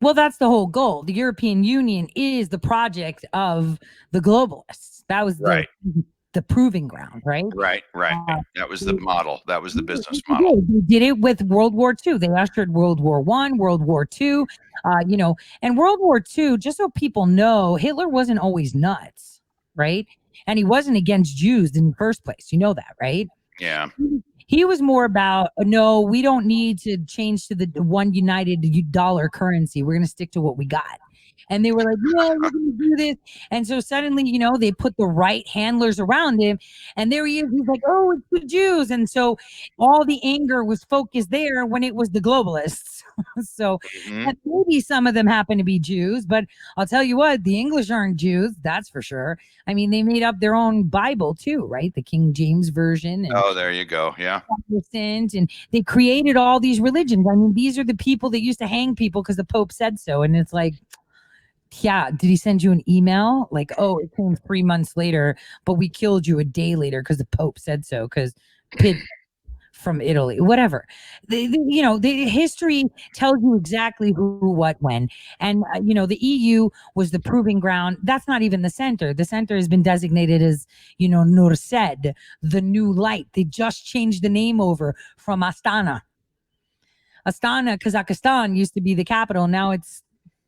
Well, that's the whole goal. The European Union is the project of the globalists. That was Right. the proving ground, right? Right. Right. Uh, That was the they, model. That was the they business model. did it with World War II. They ushered World War One, World War Two, and World War II. Just so people know, Hitler wasn't always nuts, right? And he wasn't against Jews in the first place. You know that, right? Yeah. He was more about, no, we don't need to change to the one united dollar currency. We're going to stick to what we got. And they were like, no, we're going to do this. And so suddenly, they put the right handlers around him. And there he is. He's like, oh, it's the Jews. And so all the anger was focused there when it was the globalists. So Hmm. and maybe some of them happen to be Jews, but I'll tell you what, the English aren't Jews. That's for sure. I mean, they made up their own Bible too, right? The King James Version and Oh, there you go. Yeah. Protestant, and they created all these religions. I mean, these are the people that used to hang people because the Pope said so. And it's like, yeah, did he send you an email? Like, oh, it came 3 months later, but we killed you a day later because the Pope said so. Because from Italy, whatever. The history tells you exactly who, what, when. And, the EU was the proving ground. That's not even the center. The center has been designated as, Nursed, the new light. They just changed the name over from Astana. Astana, Kazakhstan used to be the capital. Now it's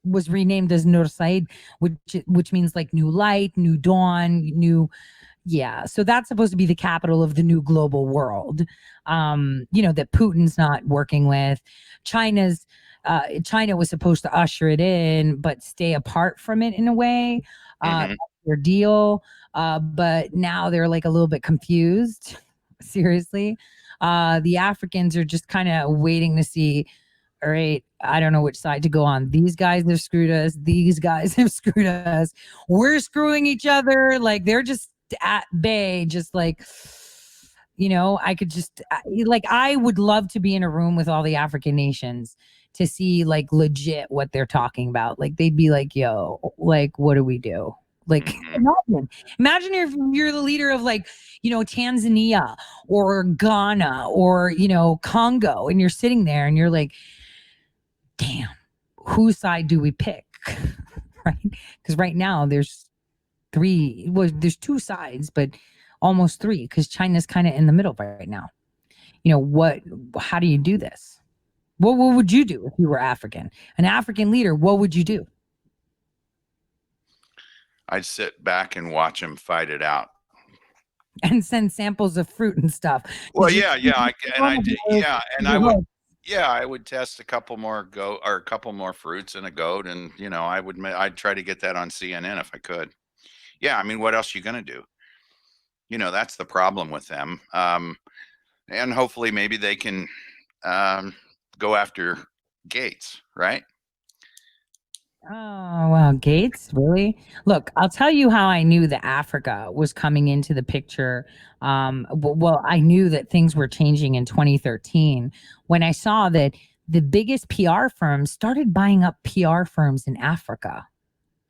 was renamed as Nursaid, which means like new light, new dawn, new yeah, so that's supposed to be the capital of the new global world. That Putin's not working with. China was supposed to usher it in, but stay apart from it in a way. Hmm. That's their deal. But now they're like a little bit confused. Seriously. The Africans are just kind of waiting to see, all right, I don't know which side to go on. These guys have screwed us. These guys have screwed us. We're screwing each other. Like they're just at bay, just like, I could just, like, I would love to be in a room with all the African nations to see like legit what they're talking about. Like they'd be like, yo, like, what do we do? Like, Hmm. imagine if you're the leader of like, Tanzania or Ghana or, Congo, and you're sitting there and you're like, damn, whose side do we pick? Right? Because right now there's three, well, there's two sides, but almost three, because China's kind of in the middle right now. What, how do you do this? What would you do if you were African? An African leader, what would you do? I'd sit back and watch them fight it out. And send samples of fruit and stuff. Well, Did you yeah, yeah, yeah, and I would, your yeah, I would test a couple more goat or a couple more fruits and a goat, and I'd try to get that on CNN if I could. Yeah, I mean, what else are you gonna do? That's the problem with them. And hopefully, maybe they can um, go after Gates, right? Oh, wow. Gates, really? Look, I'll tell you how I knew that Africa was coming into the picture. Well, I knew that things were changing in 2013 when I saw that the biggest PR firms started buying up PR firms in Africa.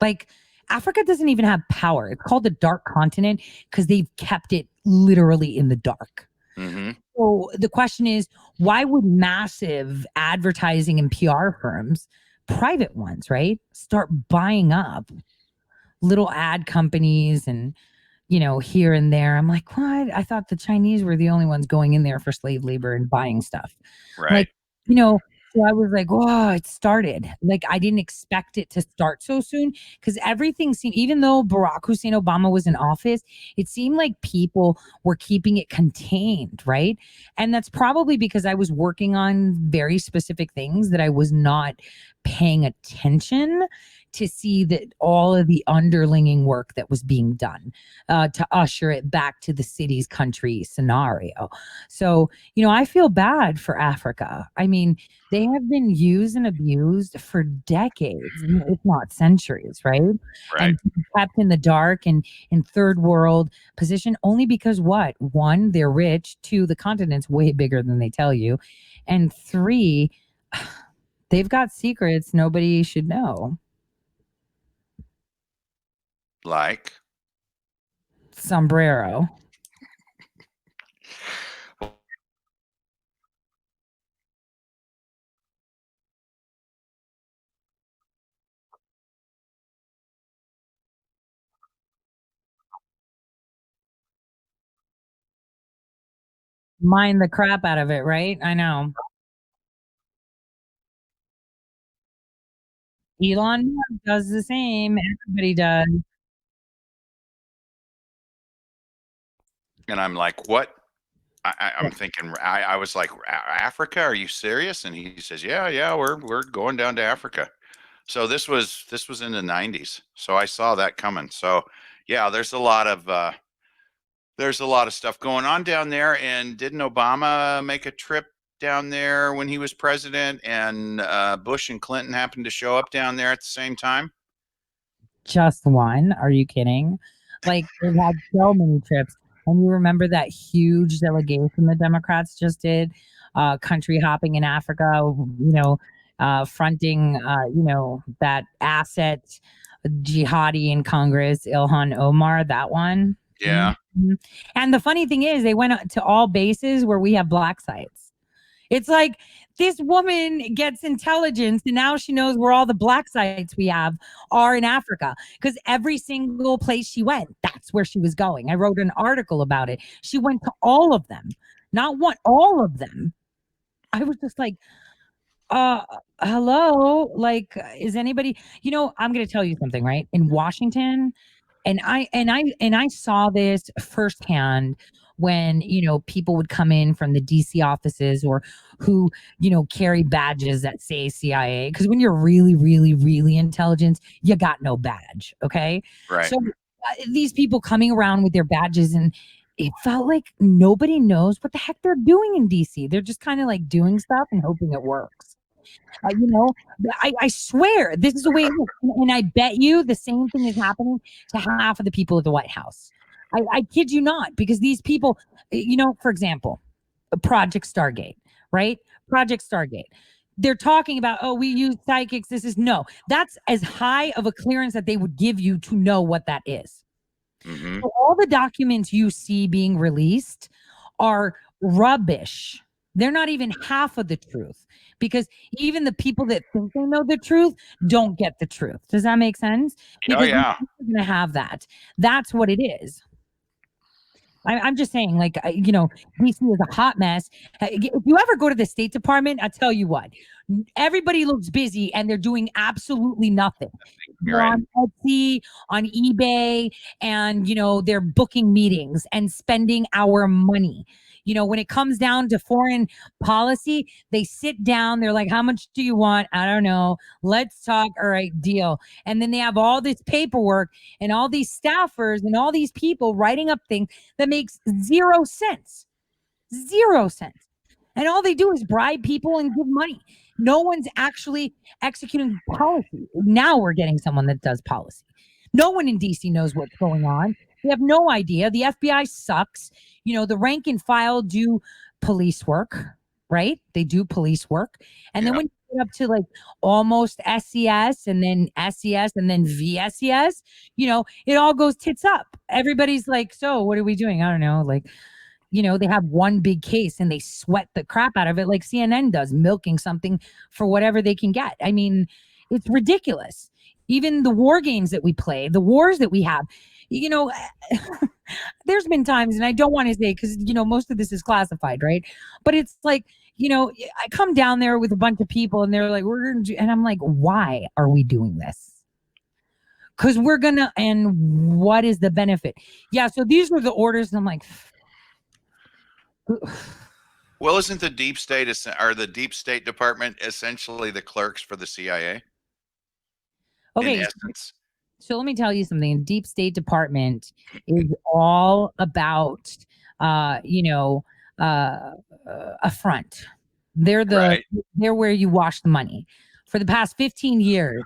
Like, Africa doesn't even have power. It's called the dark continent because they've kept it literally in the dark. Hmm. So the question is, why would massive advertising and PR firms, private ones, right, start buying up little ad companies and, here and there? I'm like, what? I thought the Chinese were the only ones going in there for slave labor and buying stuff. Like, Right. you know, so I was like, oh, it started. Like, I didn't expect it to start so soon because everything seemed, even though Barack Hussein Obama was in office, it seemed like people were keeping it contained, right? And that's probably because I was working on very specific things that I was not paying attention to see that all of the underlinging work that was being done to usher it back to the city's country scenario. So, I feel bad for Africa. I mean, they have been used and abused for decades, if not centuries, right? Right. And kept in the dark and in third world position only because what? One, they're rich. Two, the continent's way bigger than they tell you. And three, they've got secrets nobody should know. Like. Sombrero. Mind the crap out of it, right? I know. Elon Musk does the same. Everybody does. And I'm like, what? Yeah. I'm thinking, I was like, Africa? Are you serious? And he says, yeah, we're going down to Africa. So this was in the 90s. So I saw that coming. So yeah, there's a lot of stuff going on down there. And didn't Obama make a trip down there when he was president? And Bush and Clinton happened to show up down there at the same time. Just one. Are you kidding? Like they've had so many trips. And you remember that huge delegation the Democrats just did, country hopping in Africa, fronting, that asset jihadi in Congress, Ilhan Omar, that one. Yeah. Mhm. And the funny thing is, they went to all bases where we have black sites. It's like this woman gets intelligence and now she knows where all the black sites we have are in Africa because every single place she went, that's where she was going. I wrote an article about it. She went to all of them, not one, all of them. I was just like, uh, hello, like, is anybody, I'm going to tell you something, right? In Washington, and I saw this firsthand when people would come in from the DC offices or who carry badges that say CIA, because when you're really really really intelligent you got no badge, okay? Right. So these people coming around with their badges, and it felt like nobody knows what the heck they're doing in DC. They're just kind of like doing stuff and hoping it works. uh, you know, I swear this is the way it is. And I bet you the same thing is happening to half of the people at the White House. I kid you not, because these people, for example, Project Stargate, right? Project Stargate. They're talking about, oh, we use psychics. This is no, that's as high of a clearance that they would give you to know what that is. Mm-hmm. So all the documents you see being released are rubbish. They're not even half of the truth because even the people that think they know the truth don't get the truth. Does that make sense? Oh Because yeah. we're going to have that. That's what it is. I'm just saying, like, DC is a hot mess. If you ever go to the State Department, I tell you what, everybody looks busy and they're doing absolutely nothing. You're They're right. on Etsy, on eBay, and they're booking meetings and spending our money. When it comes down to foreign policy, they sit down, they're like, how much do you want? I don't know. Let's talk. All right, deal. And then they have all this paperwork and all these staffers and all these people writing up things that makes 0 cents. 0 cents. And all they do is bribe people and give money. No one's actually executing policy. Now we're getting someone that does policy. No one in DC knows what's going on. They have no idea. The FBI sucks. The rank and file do police work, right? They do police work. And then Yeah. when you get up to like almost SES and then SES and then VSES, it all goes tits up. Everybody's like, so what are we doing? I don't know. Like, they have one big case and they sweat the crap out of it like CNN does, milking something for whatever they can get. I mean, it's ridiculous. Even the war games that we play, the wars that we have, you know, there's been times, and I don't want to say because, most of this is classified, right? But it's like, I come down there with a bunch of people and they're like, we're going to, and I'm like, why are we doing this? Because we're gonna, and what is the benefit? Yeah, so these were the orders, and I'm like, Well, isn't the deep state or the deep state department essentially the clerks for the CIA in okay, essence? so let me tell you something. Deep State Department is all about, uh, you know, uh, a front. Right. They're where you wash the money. For the past 15 years,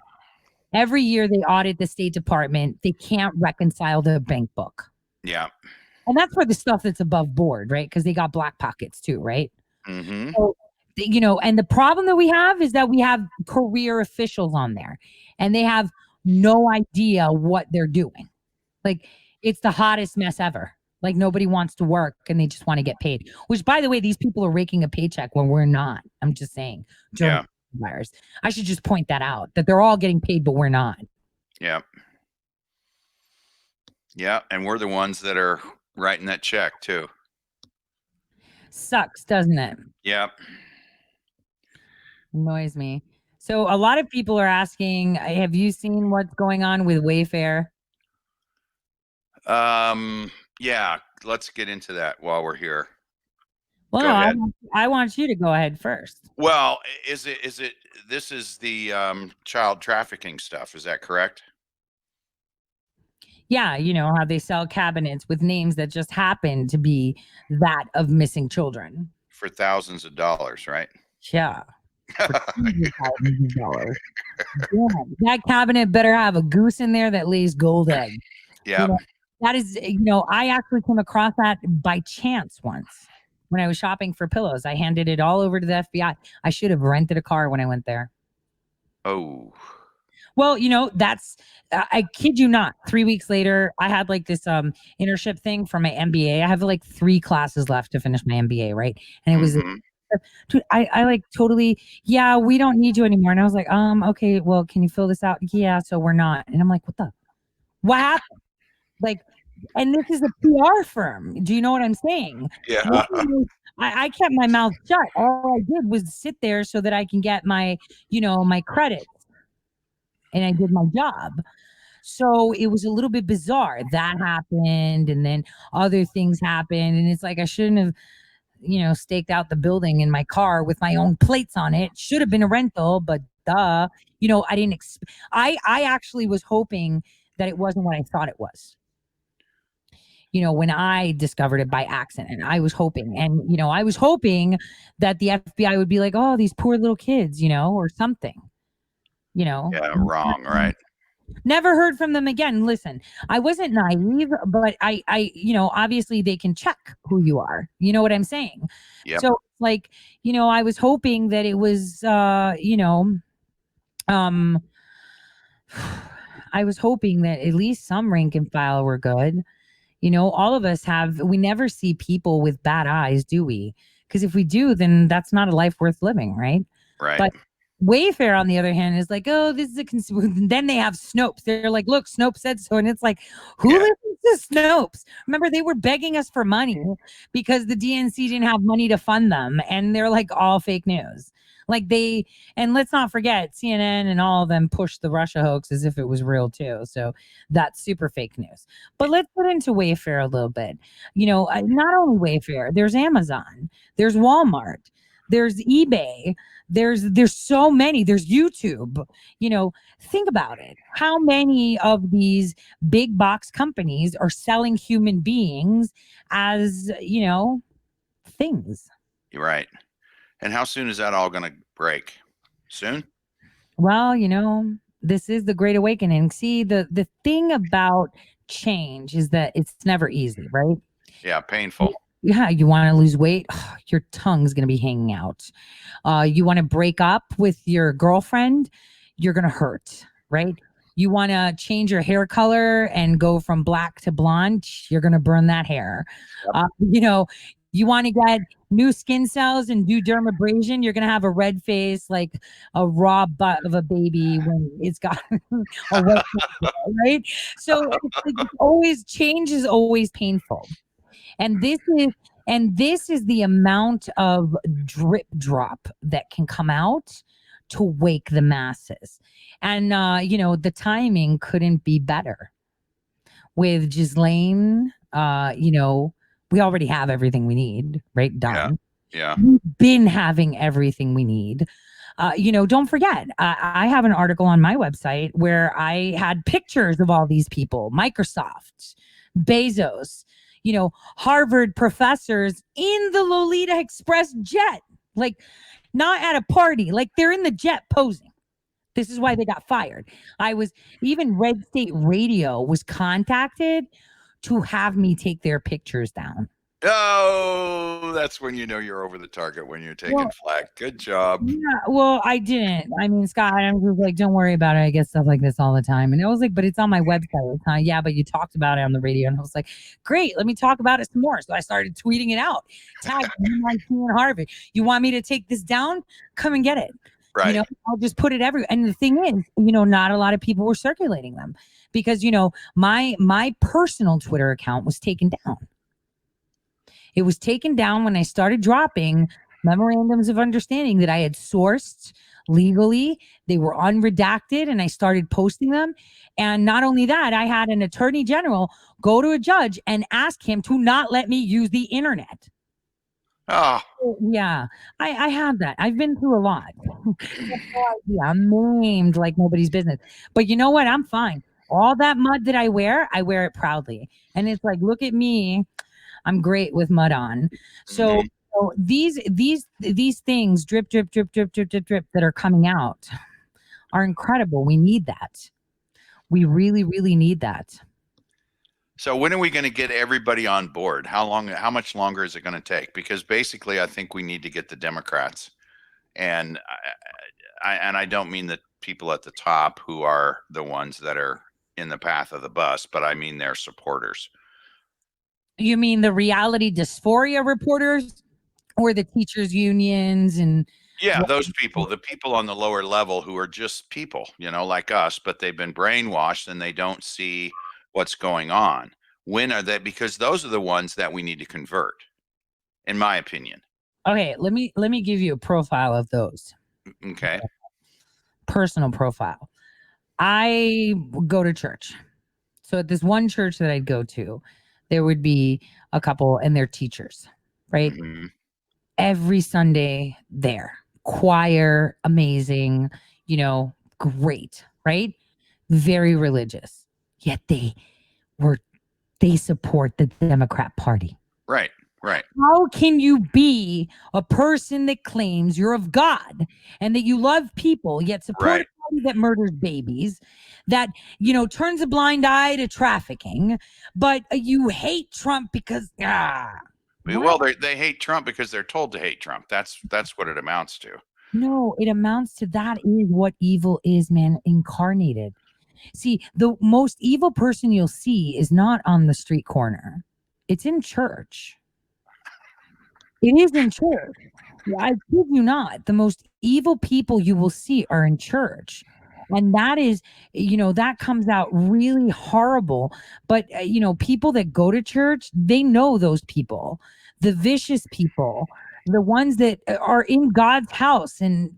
every year they audit the State Department. They can't reconcile the bank book, Yeah. and that's for the stuff that's above board, right? Because they got black pockets too, right? Mm-hmm. So, and the problem that we have is that we have career officials on there and they have no idea what they're doing. Like, it's the hottest mess ever. Like, nobody wants to work and they just want to get paid, which, by the way, these people are raking a paycheck when we're not. I'm just saying, during Yeah. virus. I should just point that out, that they're all getting paid, but we're not. Yeah. Yeah. And we're the ones that are writing that check too. Sucks, doesn't it? Yep. Annoys me. So a lot of people are asking, have you seen what's going on with Wayfair? Yeah, let's get into that while we're here. Well, Go no, ahead. I want you to go ahead first. Well, is it this is the child trafficking stuff, is that correct? Yeah, you know how they sell cabinets with names that just happen to be that of missing children. For thousands of dollars, right? Yeah, for tens of thousands of dollars. Yeah, that cabinet better have a goose in there that lays gold eggs. You Yeah. know, that is, I actually came across that by chance once when I was shopping for pillows. I handed it all over to the FBI. I should have rented a car when I went there. Oh. Well, that's I kid you not. 3 weeks later, I had like this internship thing for my MBA. I have like 3 classes left to finish my MBA, right? And it was Mhm. dude, I like totally, yeah, we don't need you anymore. And I was like, okay, well, can you fill this out? Yeah, so we're not. And I'm like, what happened? Like, and this is a PR firm. Do you know what I'm saying? Yeah. I kept my mouth shut. All I did was sit there so that I can get my, my credits, and I did my job. So it was a little bit bizarre. That happened, and then other things happened, and it's like I shouldn't have, staked out the building in my car with my own plates on it. Should have been a rental, but duh. I didn't. I actually was hoping that it wasn't what I thought it was. When I discovered it by accident, I was hoping, and I was hoping that the FBI would be like, "Oh, these poor little kids," or something. Yeah, wrong, right? Never heard from them again. Listen, I wasn't naive, but obviously they can check who you are. You know what I'm saying? Yep. So like, I was hoping that it was, um, I was hoping that at least some rank and file were good. All of us we never see people with bad eyes, do we? Because if we do, then that's not a life worth living, right? Right. But Wayfair, on the other hand, is like, oh, this is then they have Snopes. They're like, look, Snopes said so. And it's like, who Yeah. listens to Snopes? Remember, they were begging us for money because the DNC didn't have money to fund them. And they're like all fake news. Like and let's not forget, CNN and all of them pushed the Russia hoax as if it was real too. So that's super fake news. But let's get into Wayfair a little bit. Not only Wayfair, there's Amazon, there's Walmart, there's eBay, there's so many, there's YouTube. Think about it. How many of these big box companies are selling human beings as, things? You're right. And how soon is that all going to break? Soon? Well, this is the great awakening. See, the thing about change is that it's never easy, right? Yeah, painful. Yeah, you want to lose weight, your tongue's going to be hanging out. You want to break up with your girlfriend, you're going to hurt, right? You want to change your hair color and go from black to blonde, you're going to burn that hair. Yep. You want to get new skin cells and do dermabrasion, you're going to have a red face like a raw butt of a baby when it's got a wet right? So it's always, change is always painful. And this is the amount of drip drop that can come out to wake the masses. And the timing couldn't be better. With Ghislaine, we already have everything we need, right? Done. Yeah. We've been having everything we need. Don't forget, I have an article on my website where I had pictures of all these people: Microsoft, Bezos, Harvard professors in the Lolita Express jet, like not at a party, like they're in the jet posing. This is why they got fired. Even Red State Radio was contacted to have me take their pictures down. Oh, that's when you know you're over the target, when you're taking flack. Good job. Yeah, well, I didn't. I mean, Scott, I was like, don't worry about it. I get stuff like this all the time. And I was like, but it's on my website. Yeah, but you talked about it on the radio. And I was like, great, let me talk about it some more. So I started tweeting it out. Tag MIT and Harvard. You want me to take this down? Come and get it. Right. I'll just put it everywhere. And the thing is, not a lot of people were circulating them because, my personal Twitter account was taken down. It was taken down when I started dropping memorandums of understanding that I had sourced legally. They were unredacted, and I started posting them. And not only that, I had an attorney general go to a judge and ask him to not let me use the internet. Oh, Yeah, I have that. I've been through a lot. You have no idea. I'm maimed like nobody's business. But you know what? I'm fine. All that mud that I wear it proudly. And it's like, look at me. I'm great with mud on. So, mhm. so these things drip, drip, drip, drip, drip, drip, drip that are coming out are incredible. We need that. We really, really need that. So when are we going to get everybody on board? How much longer is it going to take? Because basically, I think we need to get the Democrats, and I don't mean the people at the top who are the ones that are in the path of the bus, but I mean their supporters. You mean the reality dysphoria reporters or the teachers unions and Yeah, those people, the people on the lower level who are just people, like us, but they've been brainwashed and they don't see what's going on. When are they? Because those are the ones that we need to convert, in my opinion. Okay, let me give you a profile of those. Okay. Personal profile. I go to church. So at this one church that I'd go to, there would be a couple and they're teachers, right? Mm-hmm. Every Sunday there. Choir, amazing, great, right? Very religious. Yet they support the Democrat Party. Right. Right. How can you be a person that claims you're of God and that you love people, yet support Right. a party that murders babies, that, turns a blind eye to trafficking, but you hate Trump because, Well, they hate Trump because they're told to hate Trump. That's what it amounts to. No, it amounts to that is what evil is, man, incarnated. See, the most evil person you'll see is not on the street corner. It's in church. It is in church. I kid you not. The most evil people you will see are in church. And that is, that comes out really horrible. But, people that go to church, they know those people, the vicious people, the ones that are in God's house and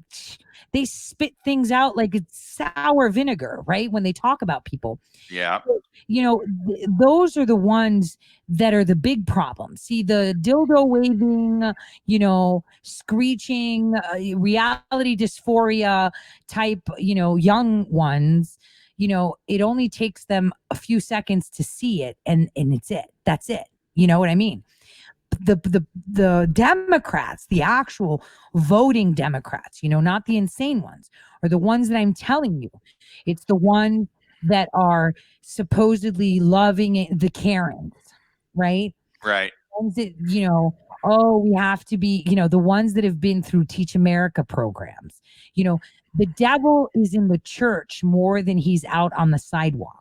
they spit things out like it's sour vinegar, right? When they talk about people. Yeah. Those are the ones that are the big problems. See, the dildo waving, screeching, reality dysphoria type, young ones, it only takes them a few seconds to see it and it's it. That's it. You know what I mean? The Democrats, the actual voting Democrats, not the insane ones, are the ones that I'm telling you. It's the ones that are supposedly loving it, the Karens, right? Right. Ones that, oh, we have to be, the ones that have been through Teach America programs. The devil is in the church more than he's out on the sidewalk.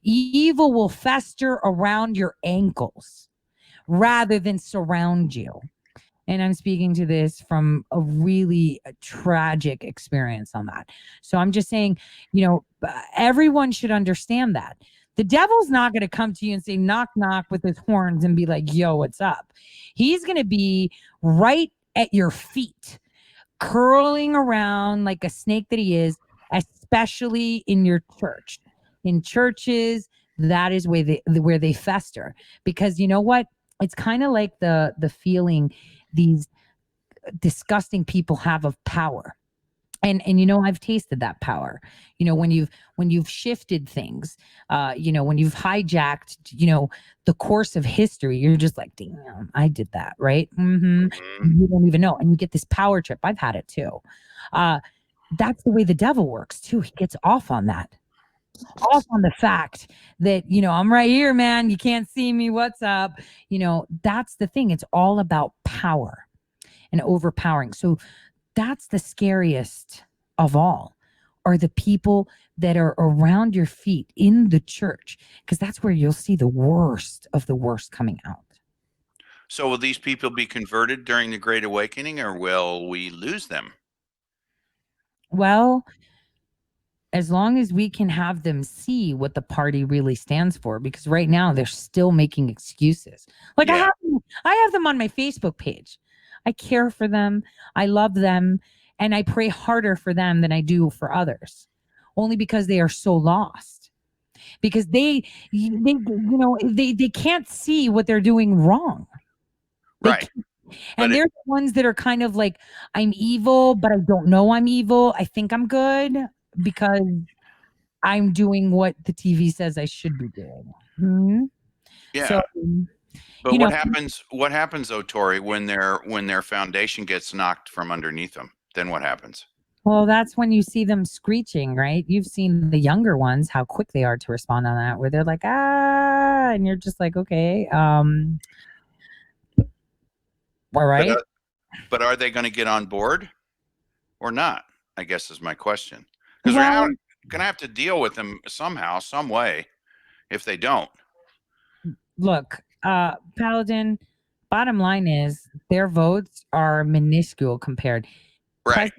Evil will fester around your ankles rather than surround you. And I'm speaking to this from a really tragic experience on that. So I'm just saying, everyone should understand that. The devil's not going to come to you and say, knock, knock with his horns and be like, yo, what's up? He's going to be right at your feet, curling around like a snake that he is, especially in your church. In churches, that is where they fester. Because you know what? It's kind of like the feeling these disgusting people have of power. And I've tasted that power. When you've shifted things, when you've hijacked, the course of history, you're just like, damn, I did that, right? Mhm. You don't even know, and you get this power trip. I've had it too. That's the way the devil works too. He gets off on that. Off on the fact that, I'm right here, man. You can't see me. What's up? That's the thing. It's all about power and overpowering. So that's the scariest of all, are the people that are around your feet in the church, because that's where you'll see the worst of the worst coming out. So will these people be converted during the Great Awakening, or will we lose them? Well, as long as we can have them see what the party really stands for, because right now they're still making excuses. Like, Yeah. I have them on my Facebook page. I care for them. I love them. And I pray harder for them than I do for others, only because they are so lost. Because they can't see what they're doing wrong. Right. And they're the ones that are kind of like, I'm evil, but I don't know I'm evil. I think I'm good because I'm doing what the TV says I should be doing. Yeah. So, but what happens though, Tori, when their foundation gets knocked from underneath them? Then what happens? Well, that's when you see them screeching, right? You've seen the younger ones, how quick they are to respond on that, where they're like, ah, and you're just like, okay, all right. But are they going to get on board or not? I guess is my question. Because we're going to have to deal with them somehow, some way, if they don't. Look, Paladin, bottom line is their votes are minuscule compared. Right.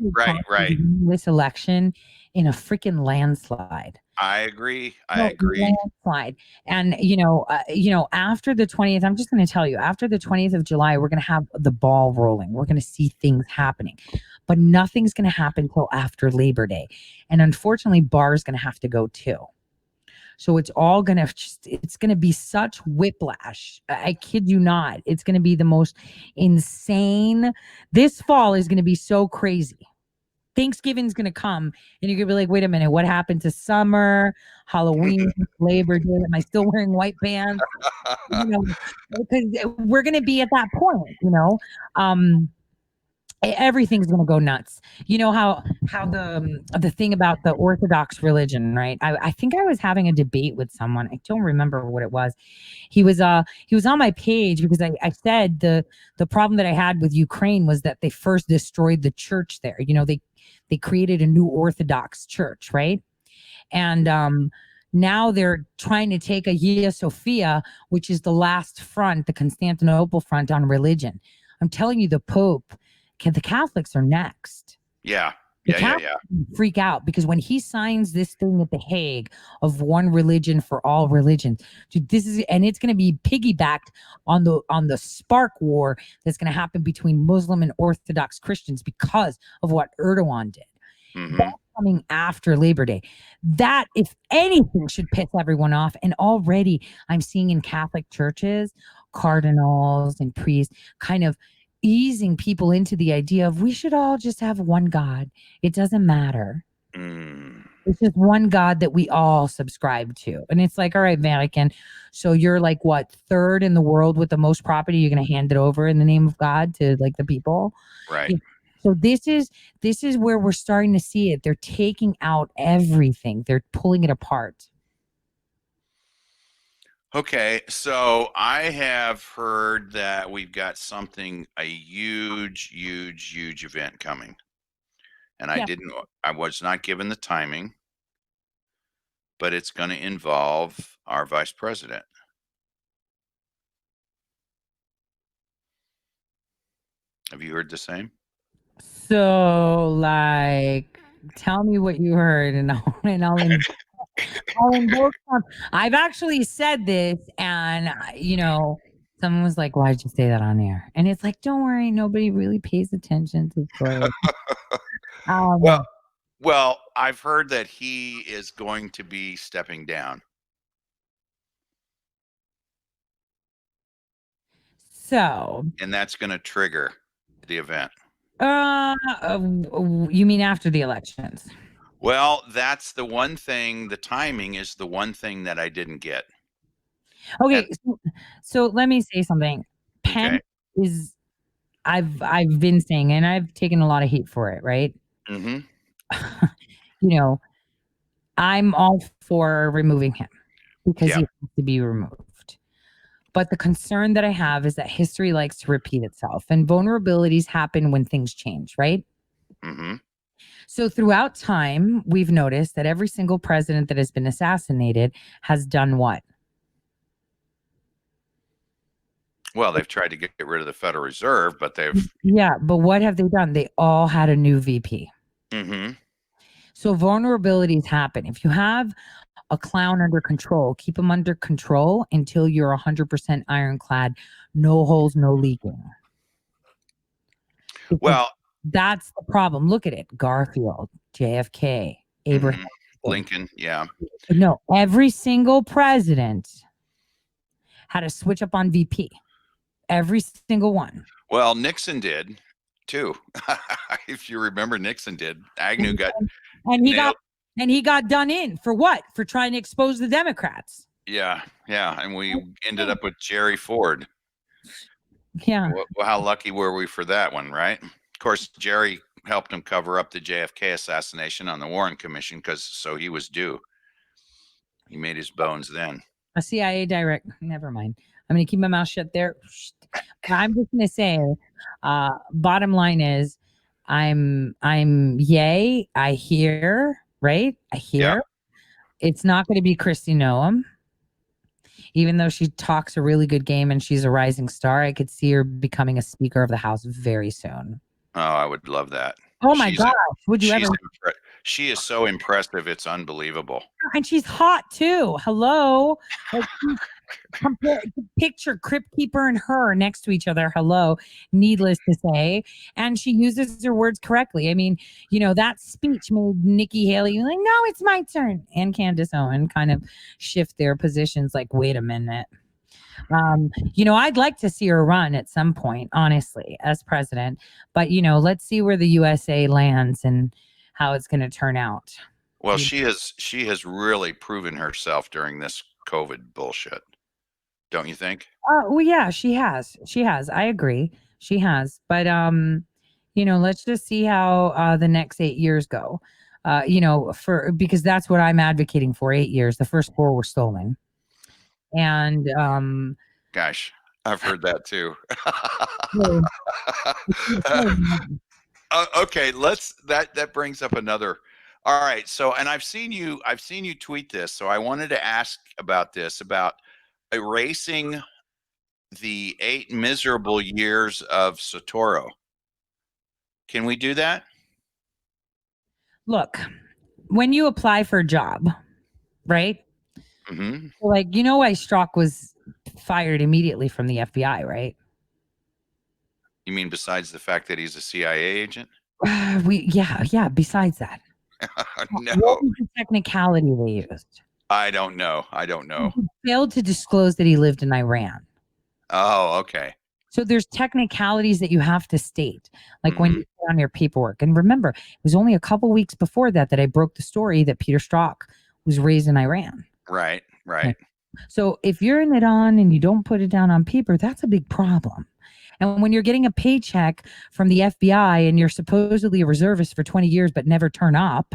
This election in a freaking landslide. I agree. Landslide. And after the 20th, I'm just going to tell you, after the 20th of July, we're going to have the ball rolling. We're going to see things happening, but nothing's going to happen till after Labor Day. And unfortunately, Barr is going to have to go too. So it's all going to it's going to be such whiplash. I kid you not. It's going to be the most insane. This fall is going to be so crazy. Thanksgiving's going to come and you're going to be like, wait a minute, what happened to summer, Halloween, Labor Day? Am I still wearing white pants? Because we're going to be at that point, everything's going to go nuts. You know how the thing about the Orthodox religion, right? I think I was having a debate with someone. I don't remember what it was. He was on my page because I said the problem that I had with Ukraine was that they first destroyed the church there. They created a new Orthodox church, right? And now they're trying to take Hagia Sophia, which is the last front, the Constantinople front on religion. I'm telling you, the Pope, the Catholics are next. Yeah. Freak out because when he signs this thing at The Hague of one religion for all religions, dude, it's going to be piggybacked on the spark war that's going to happen between Muslim and Orthodox Christians because of what Erdogan did. That's coming after Labor Day. That, if anything, should piss everyone off. And already I'm seeing in Catholic churches, cardinals and priests kind of easing people into the idea of we should all just have one God. It doesn't matter. It's just one God that we all subscribe to. And it's like, all right, Vatican, so you're like what, third in the world with the most property? You're going to hand it over in the name of God to like the people? Right. So this is where we're starting to see it. They're taking out everything. They're pulling it apart. Okay, so I have heard that we've got a huge event coming. And I was not given the timing, but it's going to involve our vice president. Have you heard the same? So, like, tell me what you heard, and I'll invoke some. I've actually said this, and someone was like, "Why'd you say that on air?" And it's like, don't worry, nobody really pays attention to Twitter. Well, I've heard that he is going to be stepping down. So, and that's going to trigger the event. You mean after the elections? Well, that's the one thing. The timing is the one thing that I didn't get. Okay, so let me say something. Pence is, I've been saying, and I've taken a lot of heat for it, right? I'm all for removing him because he has to be removed. But the concern that I have is that history likes to repeat itself, and vulnerabilities happen when things change, right? So throughout time, we've noticed that every single president that has been assassinated has done what? Well, they've tried to get rid of the Federal Reserve, but they've... Yeah, but what have they done? They all had a new VP. So vulnerabilities happen. If you have a clown under control, keep him under control until you're 100% ironclad, no holes, no leaking. Because Well, that's the problem. Look at it. Garfield, JFK, Abraham. Lincoln, yeah. No, every single president had to switch up on VP. Every single one. Well, Nixon did too. If you remember, Nixon did. Agnew got and he nailed. got done in for what? For trying to expose the Democrats. Yeah, and we ended up with Jerry Ford. Yeah. Well, how lucky were we for that one, right? Of course, Jerry helped him cover up the JFK assassination on the Warren Commission so he was due. He made his bones then. A CIA director. Never mind. I'm going to keep my mouth shut there. I'm just going to say, bottom line is, I'm yay. I hear, right? I hear. Yeah. It's not going to be Kristi Noem. Even though she talks a really good game and she's a rising star, I could see her becoming a Speaker of the House very soon. Oh, I would love that. Oh my gosh. Would you ever? She is so impressive. It's unbelievable. And she's hot too. Hello. Like, picture Crypt Keeper and her next to each other. Hello. Needless to say. And she uses her words correctly. I mean, that speech made Nikki Haley like, no, it's my turn. And Candace Owen kind of shift their positions like, wait a minute. I'd like to see her run at some point, honestly, as president. But, let's see where the USA lands and how it's going to turn out. Well, she has really proven herself during this COVID bullshit. Don't you think? Well, yeah, she has. I agree. She has. But, let's just see how the next 8 years go. Because that's what I'm advocating for. 8 years. The first 4 were stolen. And gosh, I've heard that too. Okay, that brings up another. All right, so and I've seen you tweet this, so I wanted to ask about this, about erasing the 8 miserable years of Soetoro. Can we do that? Look, when you apply for a job, right? Mm-hmm. Like, why Strzok was fired immediately from the FBI, right? You mean besides the fact that he's a CIA agent? Besides that. No. What was the technicality they used? I don't know. He failed to disclose that he lived in Iran. Oh, okay. So there's technicalities that you have to state, like when you put on your paperwork. And remember, it was only a couple weeks before that I broke the story that Peter Strzok was raised in Iran. Right. So if you're in Iran and you don't put it down on paper, that's a big problem. And when you're getting a paycheck from the FBI and you're supposedly a reservist for 20 years but never turn up,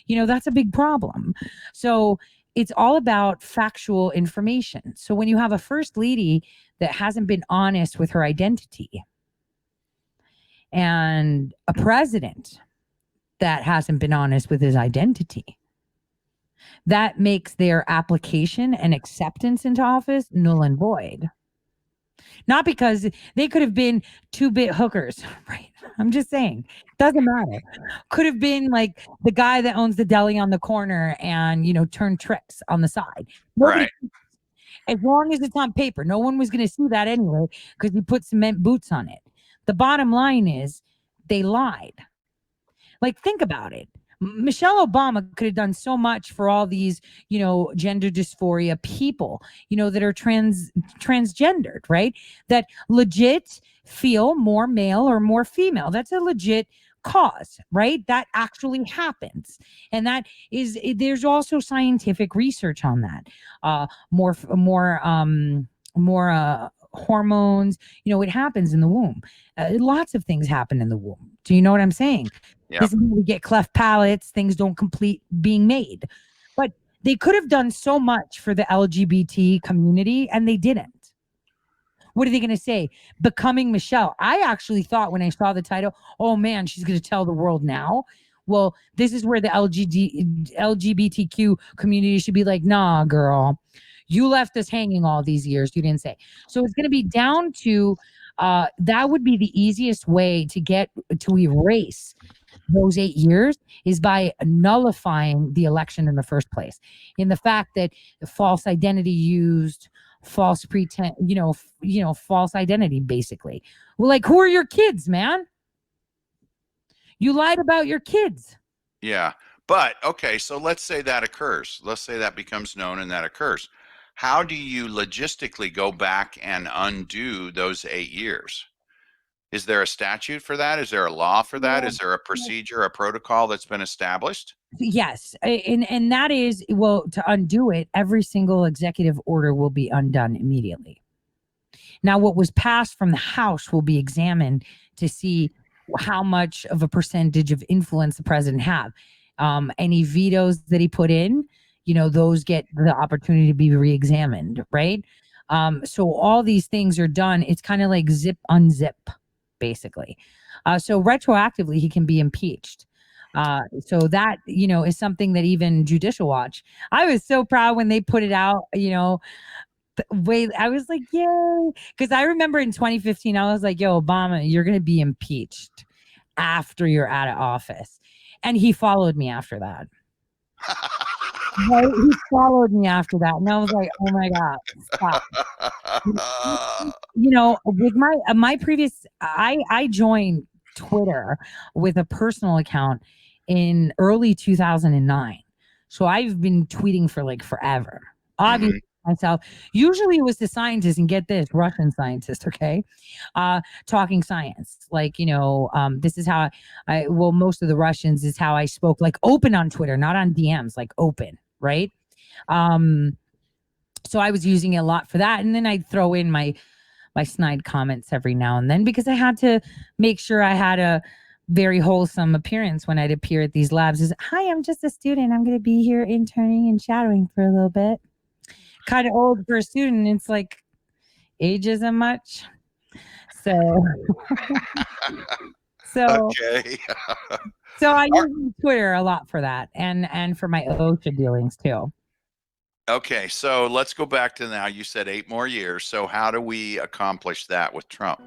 that's a big problem. So it's all about factual information. So when you have a first lady that hasn't been honest with her identity and a president that hasn't been honest with his identity, that makes their application and acceptance into office null and void. Not because they could have been 2-bit hookers, right? I'm just saying, doesn't matter. Could have been like the guy that owns the deli on the corner and, turn tricks on the side. Nobody, right. As long as it's on paper, no one was going to see that anyway because he put cement boots on it. The bottom line is they lied. Like, think about it. Michelle Obama could have done so much for all these, gender dysphoria people, that are transgendered, right? That legit feel more male or more female. That's a legit cause, right? That actually happens. And there's also scientific research on that. More hormones, it happens in the womb. Lots of things happen in the womb. Do you know what I'm saying? Yep. This is when we get cleft palates, things don't complete being made. But they could have done so much for the LGBT community and they didn't. What are they going to say? Becoming Michelle. I actually thought when I saw the title, oh man, she's going to tell the world now. Well, this is where the LGBTQ community should be like, nah, girl, you left us hanging all these years. You didn't say. So it's going to be down to, that would be the easiest way to erase those 8 years is by nullifying the election in the first place. In the fact that the false identity used, false pretense, false identity, basically. Well, like, who are your kids, man? You lied about your kids. Yeah. But okay, so let's say that occurs. Let's say that becomes known and that occurs. How do you logistically go back and undo those 8 years? Is there a statute for that? Is there a law for that? Is there a procedure, a protocol that's been established? Yes, and that is, well, to undo it, every single executive order will be undone immediately. Now, what was passed from the House will be examined to see how much of a percentage of influence the president have. Any vetoes that he put in, those get the opportunity to be re-examined, right? So all these things are done. It's kind of like zip unzip, basically. So retroactively, he can be impeached. So that, is something that even Judicial Watch, I was so proud when they put it out, I was like, yay. Because I remember in 2015, I was like, yo, Obama, you're going to be impeached after you're out of office. And he followed me after that. Right? He followed me after that. And I was like, oh my God, stop. With my previous, I joined Twitter with a personal account in early 2009. So I've been tweeting for like forever. Obviously, myself. Usually it was the scientists, and get this, Russian scientists, okay? Talking science. Like, this is how most of the Russians is how I spoke, like open on Twitter, not on DMs, like open, right? So I was using it a lot for that. And then I'd throw in my snide comments every now and then because I had to make sure I had a very wholesome appearance when I'd appear at these labs. Is, hi, I'm just a student. I'm going to be here interning and shadowing for a little bit. Kind of old for a student. It's like age isn't much. So, Okay. so I use Twitter a lot for that and for my OSHA dealings too. Okay, so let's go back to now. You said 8 more years. So how do we accomplish that with Trump?